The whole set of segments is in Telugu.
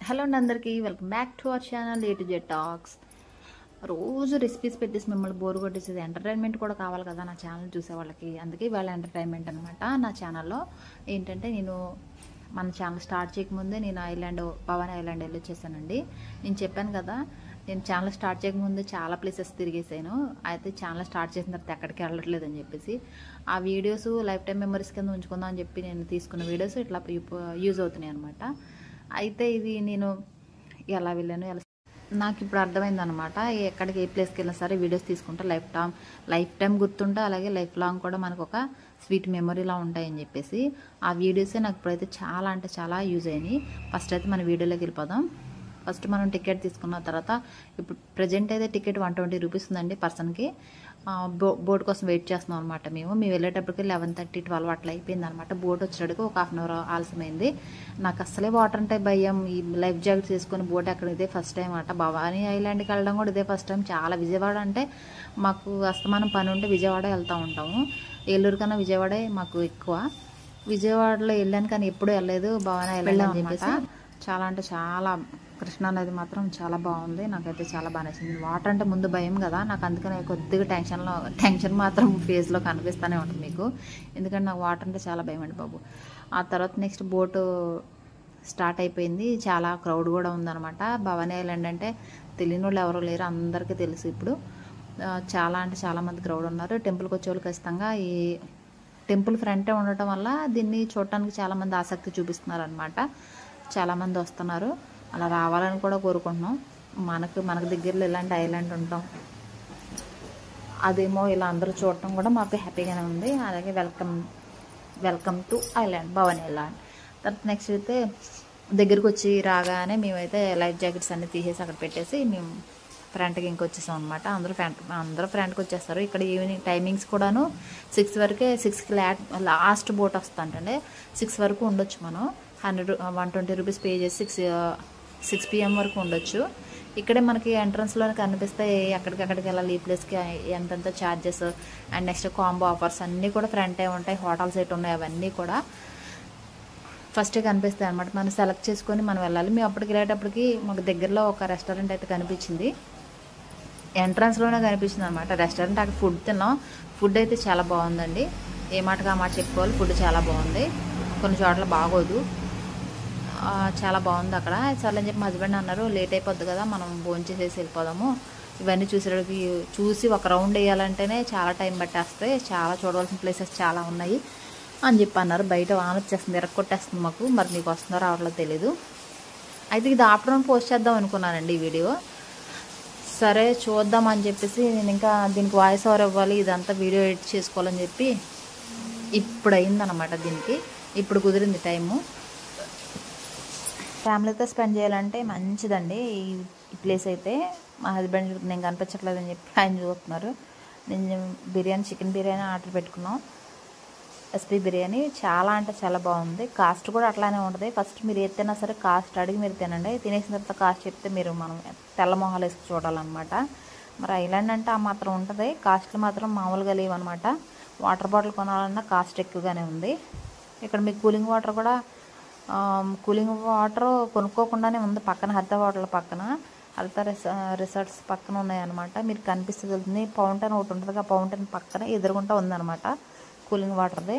హలో అండి అందరికీ welcome back to our channel A to Z talks. రోజు రెసిపీస్ పెట్టేసి మిమ్మల్ని బోర్ కొట్టేసేది ఎంటర్టైన్మెంట్ కూడా కావాలి కదా నా ఛానల్ చూసే వాళ్ళకి. అందుకే వాళ్ళ ఎంటర్టైన్మెంట్ అనమాట. నా ఛానల్లో ఏంటంటే నేను మన ఛానల్ స్టార్ట్ చేయకముందే నేను భవానీ ఐలాండ్ వెళ్ళి వచ్చేసానండి. నేను చెప్పాను కదా, నేను ఛానల్ స్టార్ట్ చేయకముందే చాలా ప్లేసెస్ తిరిగేసాను. అయితే ఛానల్ స్టార్ట్ చేసిన తర్వాత ఎక్కడికి వెళ్ళట్లేదు అని చెప్పేసి ఆ వీడియోస్ లైఫ్ టైం మెమరీస్ కింద ఉంచుకుందాం అని చెప్పి నేను తీసుకున్న వీడియోస్ ఇట్లా యూజ్ అవుతున్నాయి అనమాట. అయితే ఇది నేను ఎలా వెళ్ళాను నాకు ఇప్పుడు అర్థమైందనమాట. ఎక్కడికి ఏ ప్లేస్కి వెళ్ళినా సరే వీడియోస్ తీసుకుంటే లైఫ్ టైం గుర్తుంటే అలాగే లైఫ్ లాంగ్ కూడా మనకు ఒక స్వీట్ మెమరీలా ఉంటాయని చెప్పేసి ఆ వీడియోసే నాకు ఇప్పుడైతే చాలా అంటే చాలా యూజ్ అయినాయి. ఫస్ట్ అయితే మన వీడియోలోకి వెళ్ళిపోదాం. ఫస్ట్ మనం టికెట్ తీసుకున్న తర్వాత ఇప్పుడు ప్రజెంట్ అయితే టికెట్ 120 రూపీస్ ఉందండి పర్సన్కి. బోట్ కోసం వెయిట్ చేస్తున్నాం అనమాట. మేము వెళ్ళేటప్పటికి 11:30, 12 అట్లా అయిపోయింది అనమాట. బోట్ వచ్చేటికి ఒక హాఫ్ అన్ అవర్ ఆలస్యమైంది. నాకు అసలే వాటర్ అంటే భయం. ఈ లైఫ్ జాకెట్స్ వేసుకొని బోట్ ఎక్కడ ఇదే ఫస్ట్ టైం అట. భవానీ ఐలాండ్కి వెళ్ళడం కూడా ఇదే ఫస్ట్ టైం. చాలా విజయవాడ అంటే మాకు అస్తమానం పని ఉంటే విజయవాడ వెళ్తూ ఉంటాము. ఏలూరు కన్నా విజయవాడే మాకు ఎక్కువ. విజయవాడలో వెళ్ళాను కానీ ఎప్పుడూ వెళ్ళలేదు భవానీ ఐలాండ్ అని చెప్పేసి. చాలా అంటే చాలా కృష్ణా నది మాత్రం చాలా బాగుంది. నాకైతే చాలా బాగా నచ్చింది. వాటర్ అంటే ముందు భయం కదా నాకు, అందుకనే కొద్దిగా టెన్షన్ మాత్రం ఫేస్లో కనిపిస్తూనే ఉంటుంది మీకు. ఎందుకంటే నాకు వాటర్ అంటే చాలా భయం అండి బాబు. ఆ తర్వాత నెక్స్ట్ బోటు స్టార్ట్ అయిపోయింది. చాలా క్రౌడ్ కూడా ఉందన్నమాట. భవానీ ఐలాండ్ అంటే తెలియని వాళ్ళు ఎవరు లేరు, అందరికీ తెలుసు ఇప్పుడు. చాలా అంటే చాలామంది క్రౌడ్ ఉన్నారు. టెంపుల్కి వచ్చే వాళ్ళు ఖచ్చితంగా ఈ టెంపుల్ ఫ్రంటే ఉండటం వల్ల దీన్ని చూడటానికి చాలామంది ఆసక్తి చూపిస్తున్నారు అనమాట. చాలామంది వస్తున్నారు. అలా రావాలని కూడా కోరుకుంటున్నాం. మనకు దగ్గరలో ఇలాంటి ఐలాండ్ ఉంటాం, అదేమో ఇలా అందరూ చూడటం కూడా మాకు హ్యాపీగానే ఉంది. అలాగే welcome to island, Bhavani island. తర్వాత నెక్స్ట్ అయితే దగ్గరికి వచ్చి రాగానే మేమైతే లైఫ్ జాకెట్స్ అన్నీ తీసేసి అక్కడ పెట్టేసి మేము ఫ్రంట్కి ఇంకొచ్చేసాం అనమాట. అందరూ ఫ్రంట్కి వచ్చేస్తారు. ఇక్కడ ఈవినింగ్ టైమింగ్స్ కూడాను 6 వరకే. 6కి లాస్ట్ బోట్ వస్తుందంటే 6 వరకు ఉండొచ్చు. మనం 120 రూపీస్ పే చేసి 6 PM వరకు ఉండొచ్చు. ఇక్కడే మనకి ఎంట్రన్స్లోనే కనిపిస్తాయి ఎక్కడికి వెళ్ళాలి, ఈ ప్లేస్కి ఎంతెంత charges and next combo offers అన్నీ కూడా ఫ్రంటే ఉంటాయి. హోటల్స్ ఎటు ఉన్నాయి అవన్నీ కూడా ఫస్టే కనిపిస్తాయి అనమాట. మనం సెలెక్ట్ చేసుకొని మనం వెళ్ళాలి. మేము అప్పటికి వెళ్ళేటప్పటికి మాకు దగ్గరలో ఒక రెస్టారెంట్ అయితే కనిపించింది. ఎంట్రన్స్లోనే కనిపించింది అనమాట రెస్టారెంట్. అక్కడ ఫుడ్ తిన్నాం. ఫుడ్ అయితే చాలా బాగుందండి. ఏ మాటగా ఆ మాట చెప్పుకోవాలి. ఫుడ్ చాలా బాగుంది. కొన్ని చోట్ల బాగోదు. చాలా బాగుంది అక్కడ. సరే అని చెప్పి మా హస్బెండ్ అన్నారు, లేట్ అయిపోద్ది కదా మనం భోంచేసేసి వెళ్ళిపోదాము. ఇవన్నీ చూసి ఒక రౌండ్ వేయాలంటేనే చాలా టైం పట్టేస్తాయి. చాలా చూడవలసిన ప్లేసెస్ చాలా ఉన్నాయి అని చెప్పి అన్నారు. బయట వాన వచ్చేస్తుంది, ఎరక్కొట్టేస్తుంది మాకు. మరి మీకు వస్తుందో రావట్లేదు తెలీదు. అయితే ఇది ఆఫ్టర్నూన్ పోస్ట్ చేద్దాం అనుకున్నానండి ఈ వీడియో. సరే చూద్దాం అని చెప్పేసి నేను ఇంకా దీనికి వాయిస్ ఓవర్ ఇవ్వాలి, ఇదంతా వీడియో ఎడిట్ చేసుకోవాలని చెప్పి ఇప్పుడు అయిందనమాట. దీనికి ఇప్పుడు కుదిరింది టైము. ఫ్యామిలీతో స్పెండ్ చేయాలంటే మంచిదండి ఈ ప్లేస్ అయితే. మా హస్బెండ్ నేను కనిపించట్లేదని చెప్పి ఆయన చూస్తున్నారు. నేను చికెన్ బిర్యానీ ఆర్డర్ పెట్టుకున్నాం. ఎస్పీ బిర్యానీ చాలా అంటే చాలా బాగుంది. కాస్ట్ కూడా అట్లానే ఉంటుంది. ఫస్ట్ మీరు ఏదైనా సరే కాస్ట్ అడిగి మీరు తినండి. తినేసిన తర్వాత కాస్ట్ చెప్తే మనం తెల్ల మొహాలు వేసుకు చూడాలన్నమాట. మరి ఐలాండ్ అంటే ఆ మాత్రం ఉంటుంది. కాస్ట్లు మాత్రం మామూలుగా లేవన్నమాట. వాటర్ బాటిల్ కొనాలన్నా కాస్ట్ ఎక్కువగానే ఉంది. ఇక్కడ మీకు కూలింగ్ వాటర్ కొనుక్కోకుండానే ఉంది. పక్కన హరిత వాటర్ పక్కన హరిత రిసార్ట్స్ పక్కన ఉన్నాయన్నమాట. మీరు కనిపిస్తుంది ఫౌంటైన్ ఒకటి ఉంటుంది. ఆ ఫౌంటైన్ పక్కన ఎదురుగుంటా ఉందన్నమాట కూలింగ్ వాటర్ది.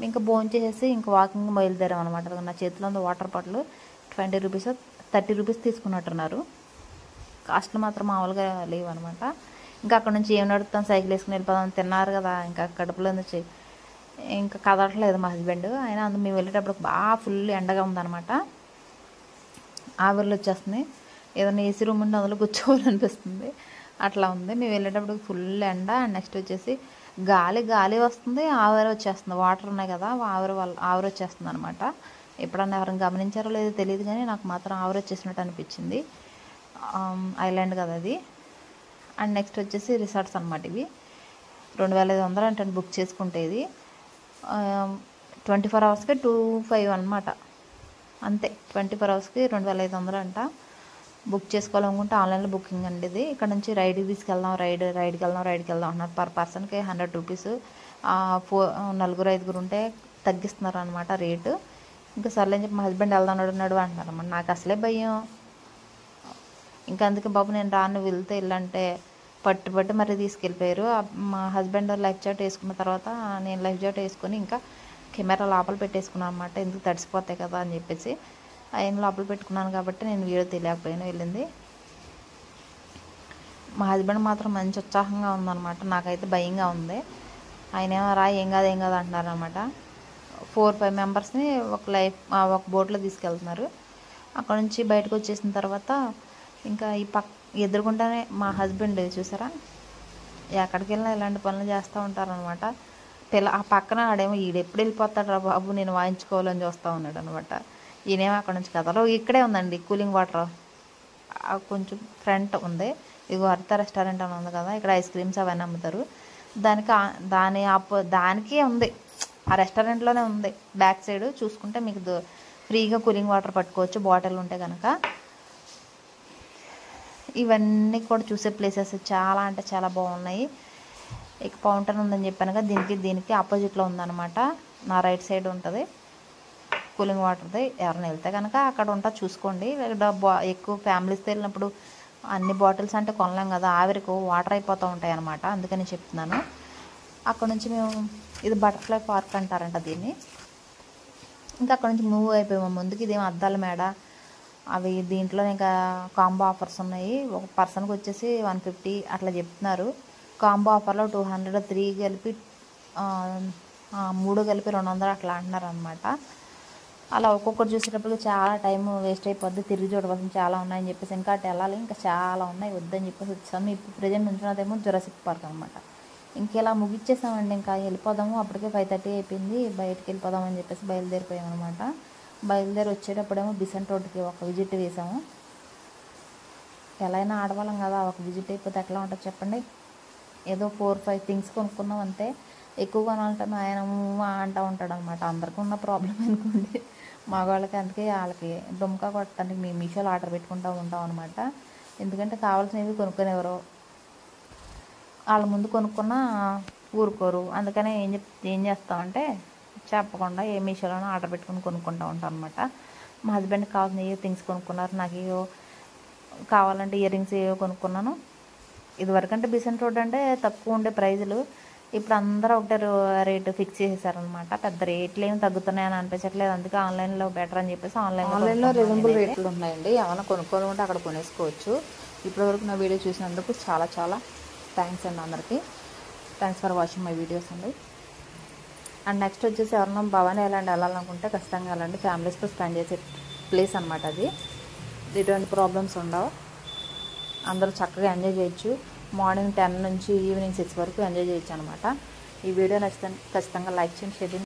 ఇంకా భోంచేసేసి ఇంకా వాకింగ్ బయలుదేరాం అనమాట. నా చేతిలో ఉంది వాటర్ బాటిల్. 20 రూపీస్ 30 రూపీస్ తీసుకున్నట్టున్నారు. కాస్ట్లు మాత్రం మామూలుగా లేవు అనమాట. ఇంకా అక్కడ నుంచి ఏం నడుపుతాం, సైకిల్ వేసుకుని వెళ్ళిపోదాం. తిన్నారు కదా ఇంకా కడుపులో నుంచి ఇంకా కదలట్లేదు మా హస్బెండ్. అయినా మేము వెళ్ళేటప్పుడు బాగా ఫుల్ ఎండగా ఉందన్నమాట. ఆవిర్లు వచ్చేస్తుంది. ఏదైనా ఏసీ రూమ్ ఉంటే అందులో కూర్చోవాలనిపిస్తుంది. అట్లా ఉంది. మేము వెళ్ళేటప్పుడు ఫుల్ ఎండ. నెక్స్ట్ వచ్చేసి గాలి వస్తుంది, ఆవిరి వచ్చేస్తుంది. వాటర్ ఉన్నాయి కదా, ఆవిరి వచ్చేస్తుంది అనమాట. ఎప్పుడన్నా ఎవరైనా గమనించారో లేదో తెలియదు కానీ నాకు మాత్రం ఆవిరి వచ్చేసినట్టు అనిపించింది. ఐలాండ్ కదా అది. అండ్ నెక్స్ట్ వచ్చేసి రిసార్ట్స్ అనమాట. ఇవి 2500 అంటే బుక్ చేసుకుంటే ఇది 24 అవర్స్కి 2500 అనమాట. అంతే, 24 అవర్స్కి 2500 అంట. బుక్ చేసుకోవాలనుకుంటే ఆన్లైన్లో బుకింగ్ అండి ఇది. ఇక్కడ నుంచి రైడ్కి తీసుకెళ్దాం, రైడ్కి వెళ్దాం అన్నారు. పర్ పర్సన్కి 100 రూపీస్. 4 5 ఉంటే తగ్గిస్తున్నారు అనమాట రేటు. ఇంకా సర్లే అని చెప్పి మా హస్బెండ్ వెళ్దాం నడు అంటున్నారు అన్నమాట. నాకు అసలే భయం. ఇంకా అందుకే బాబు నేను రాను, వెళ్తే వెళ్ళంటే పట్టు మరి తీసుకెళ్ళిపోయారు. మా హస్బెండ్ లైఫ్ జాకెట్ వేసుకున్న తర్వాత నేను లైఫ్ జాకెట్ వేసుకొని ఇంకా కెమెరా లోపల పెట్టేసుకున్నాను అనమాట. ఎందుకు తడిసిపోతాయి కదా అని చెప్పేసి ఆయన లోపల పెట్టుకున్నాను కాబట్టి నేను వీడియో తెలియకపోయాను వెళ్ళింది. మా హస్బెండ్ మాత్రం మంచి ఉత్సాహంగా ఉందన్నమాట. నాకైతే భయంగా ఉంది. ఆయన ఏమో రా ఏం కాదు అంటున్నారు అనమాట. 4-5 మెంబర్స్ని ఒక బోట్లో తీసుకెళ్తున్నారు. అక్కడ నుంచి బయటకు వచ్చేసిన తర్వాత ఇంకా ఈ ఎదురుకుండానే మా హస్బెండ్ చూసారా, ఎక్కడికి వెళ్ళినా ఇలాంటి పనులు చేస్తూ ఉంటారనమాట. ఆ పక్కన ఆడేమో ఈడెప్పుడు వెళ్ళిపోతాడు రా బాబు నేను వాయించుకోవాలని చూస్తూ ఉన్నాడు అనమాట. ఈయనేమో అక్కడ నుంచి కథలో ఇక్కడే ఉందండి కూలింగ్ వాటర్ కొంచెం ఫ్రంట్ ఉంది. ఇగో హరిత రెస్టారెంట్ అని ఉంది కదా, ఇక్కడ ఐస్ క్రీమ్స్ అవన్నీ అమ్ముతారు. దానికే ఉంది, ఆ రెస్టారెంట్లోనే ఉంది. బ్యాక్ సైడ్ చూసుకుంటే మీకు ఫ్రీగా కూలింగ్ వాటర్ పట్టుకోవచ్చు బాటిల్ ఉంటే కనుక. ఇవన్నీ కూడా చూసే ప్లేసెస్ చాలా అంటే చాలా బాగున్నాయి. ఇక ఫౌంటైన్ ఉందని చెప్పాను కదా, దీనికి ఆపోజిట్లో ఉందన్నమాట. నా రైట్ సైడ్ ఉంటుంది కూలింగ్ వాటర్ది. ఎవరైనా వెళ్తే కనుక అక్కడ ఉంటా చూసుకోండి. ఎక్కువ ఫ్యామిలీస్తో వెళ్ళినప్పుడు అన్ని బాటిల్స్ అంటే కొనలేం కదా, ఆవిరికి వాటర్ అయిపోతూ ఉంటాయి అన్నమాట. అందుకని చెప్తున్నాను. అక్కడ నుంచి మేము ఇది బటర్ఫ్లై పార్క్ అంటారంట దీన్ని. ఇంకా అక్కడ నుంచి మూవ్ అయిపోయాము ముందుకి. ఇదేమో అద్దాల మేడ. అవి దీంట్లో ఇంకా కాంబో ఆఫర్స్ ఉన్నాయి. ఒక పర్సన్కి వచ్చేసి 150 అట్లా చెప్తున్నారు. కాంబో ఆఫర్లో 200, 3 కలిపి 3 కలిపి 200 అట్లా అంటున్నారు అనమాట. అలా ఒక్కొక్కటి చూసేటప్పుడు చాలా టైం వేస్ట్ అయిపోద్ది. తిరిగి చూడవలసిన చాలా ఉన్నాయని చెప్పేసి ఇంకా అటు వెళ్ళాలి, ఇంకా చాలా ఉన్నాయి వద్దని చెప్పేసి వచ్చాము. ఇప్పుడు ప్రజెంట్ ఉంటున్నదేమో జురాసిక్ పార్క్ అనమాట. ఇంకెలా ముగిచ్చేసామండి, ఇంకా వెళ్ళిపోదాము. అప్పటికే 5:30 అయిపోయింది. బయటికి వెళ్ళిపోదామని చెప్పేసి బయలుదేరిపోయాం అనమాట. బయలుదేరి వచ్చేటప్పుడేమో బిసెంట్ రోడ్కి ఒక విజిట్ వేసాము. ఎలా అయినా ఆడవాళ్ళం కదా, ఒక విజిట్ అయిపోతే ఎట్లా ఉంటుంది చెప్పండి. ఏదో 4-5 థింగ్స్ కొనుక్కున్నాం అంతే. ఎక్కువ కొనాలంటే మా ఆయన అంటూ ఉంటాడు అనమాట. అందరికీ ఉన్న ప్రాబ్లం అనుకోండి మగవాళ్ళకి. అందుకే వాళ్ళకి దుమ్కా కొట్టడానికి మేము మీషోలో ఆర్డర్ పెట్టుకుంటూ ఉంటాం అనమాట. ఎందుకంటే కావాల్సినవి కొనుక్కునేవారు వాళ్ళ ముందు కొనుక్కున్నా ఊరుకోరు. అందుకనే ఏం చేస్తామంటే చెప్పకుండా ఏ మీషోలోనో ఆర్డర్ పెట్టుకుని కొనుక్కుంటూ ఉంటాం అనమాట. మా హస్బెండ్కి కావాల్సిన ఏ థింగ్స్ కొనుక్కున్నారు. నాకు ఏవో కావాలంటే ఇయర్ రింగ్స్ ఏవో కొనుక్కున్నాను. ఇదివరకంటే బిసెంట్ రోడ్ అంటే తక్కువ ఉండే ప్రైజులు, ఇప్పుడు అందరూ ఒకటే రేటు ఫిక్స్ చేసేసారనమాట. పెద్ద రేట్లు ఏమి తగ్గుతున్నాయని అనిపించట్లేదు. అందుకే ఆన్లైన్లో బెటర్ అని చెప్పేసి ఆన్లైన్లో రీజనబుల్ రేట్లు ఉన్నాయండి. ఏమైనా కొనుక్కోవాలంటే అక్కడ కొనేసుకోవచ్చు. ఇప్పటివరకు నా వీడియో చూసినందుకు చాలా చాలా థ్యాంక్స్ అండి అందరికీ. Thanks for watching my videos అండి. అండ్ నెక్స్ట్ వచ్చేసి ఎవరన్నా భవానీ ఐలాండ్ వెళ్ళాలనుకుంటే ఖచ్చితంగా వెళ్ళండి. ఫ్యామిలీస్తో స్పెండ్ చేసే ప్లేస్ అనమాట అది. ఎటువంటి ప్రాబ్లమ్స్ ఉండవు. అందరూ చక్కగా ఎంజాయ్ చేయొచ్చు. మార్నింగ్ 10 నుంచి ఈవినింగ్ 6 వరకు ఎంజాయ్ చేయొచ్చు అనమాట. ఈ వీడియో నచ్చితే ఖచ్చితంగా లైక్ చేయండి, షేర్ చేయండి.